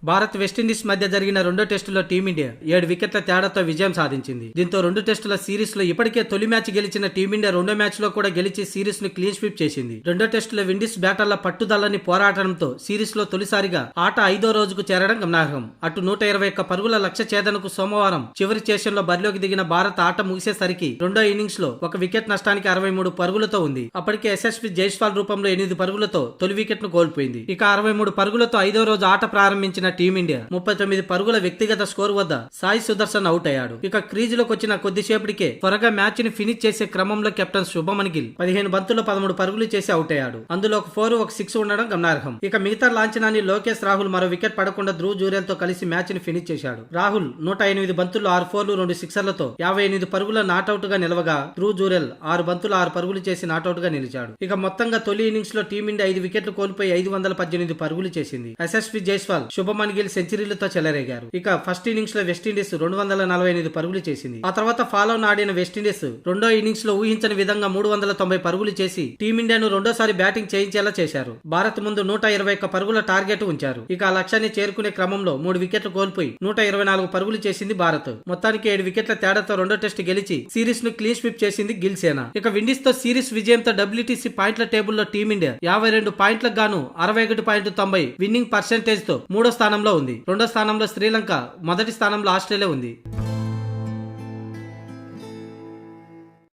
Bharat West Indies మధ్య జరిగిన రెండో టెస్టులో టీమిండియా 7 వికెట్ల తేడాతో విజయం సాధించింది. దీంతో రెండు టెస్టుల సిరీస్ లో ఇప్పటికే తొలి మ్యాచ్ గెలిచిన టీమిండియా రెండో మ్యాచ్ లో కూడా గెలిచి సిరీస్ ను క్లీన్ స్వీప్ చేసింది. రెండో టెస్టులో విండీస్ బ్యాటర్ల పట్టుదలని పోరాటంతో సిరీస్ లో తొలిసారిగా ఆట 5వ రోజుకు చేరడం గమనార్హం. అటు 121 పరుగుల లక్ష్య ఛేదనకు సోమవారం చివరి సెషన్లో బరిలోకి దిగిన భారత్ ఆట ముగిసేసరికి రెండో ఇన్నింగ్స్ లో ఒక వికెట్ నష్టానికి 63 పరుగులతో ఉంది. అప్పటికే యశస్వి జైస్వాల్ రూపంలో 8 పరుగులతో తొలి వికెట్ ను కోల్పోయింది. ఇక 63 పరుగులతో 5వ రోజు ఆట ప్రారంభించిన టీమిండియా 39 పరుగుల వ్యక్తిగత స్కోర్ వద్ద సాయి సుదర్శన్ అవుట్ అయ్యాడు. ఇక క్రీజులోకి వచ్చిన కొద్దిసేపటికే త్వరగా మ్యాచ్ ని ఫినిష్ చేసే క్రమంలో కెప్టెన్ శుభమన్ గిల్ 15 బంతుల్లో 13 పరుగులు చేసి అవుట్ అయ్యాడు. అందులో ఒక 4 ఒక 6 ఉండడం గమనార్హం. ఇక మిగతా లాంఛనాన్ని లోకేష్ రాహుల్ మరో వికెట్ పడకుండా ధ్రువ్ జురేల్ తో కలిసి మ్యాచ్ ని ఫినిష్ చేశాడు. రాహుల్ 108 బంతుల్లో 6 4లు 2 సిక్సర్లతో 58 పరుగుల నాట్అవుట్ గా నిలవగా ధ్రువ్ జురేల్ 6 బంతులు 6 పరుగులు చేసి నాట్అవుట్ గా నిలిచాడు. ఇక మొత్తంగా తొలి ఇన్నింగ్స్ లో టీమిండియా 5 వికెట్లు కోల్పోయి 518 పరుగులు చేసింది. యశస్వి జైస్వాల్ శుభమన్ గిల్ సెంచరీలతో చెలరేగారు. ఇక ఫస్ట్ ఇన్నింగ్స్ లో వెస్టిండీస్ 248 పరుగులు చేసింది. ఆ తర్వాత ఫాలోన్ ఆడిన వెస్టిండీస్ రెండో ఇన్నింగ్స్ లో ఊహించని విధంగా 390 పరుగులు చేసి టీమిండియాను రెండోసారి బ్యాటింగ్ చేయించేలా చేశారు. భారత్ ముందు 121 పరుగుల టార్గెట్ ఉంచారు. ఇక ఆ లక్ష్యాన్ని చేరుకునే క్రమంలో 3 వికెట్లు కోల్పోయి 124 పరుగులు చేసింది భారత్. మొత్తానికి 7 వికెట్ల తేడాతో రెండో టెస్ట్ గెలిచి సిరీస్ ను క్లీన్ స్వీప్ చేసింది గిల్ సేన. ఇక విండీస్ తో సిరీస్ విజయంతో WTC పాయింట్ల టేబుల్లో టీమిండియా 52 పాయింట్లకు గాను 61.90 విన్నింగ్ పర్సెంటేజ్ తో 3వ స్థానంలో ఉంది. రెండో స్థానంలో శ్రీలంక, మొదటి స్థానంలో ఆస్ట్రేలియా ఉంది.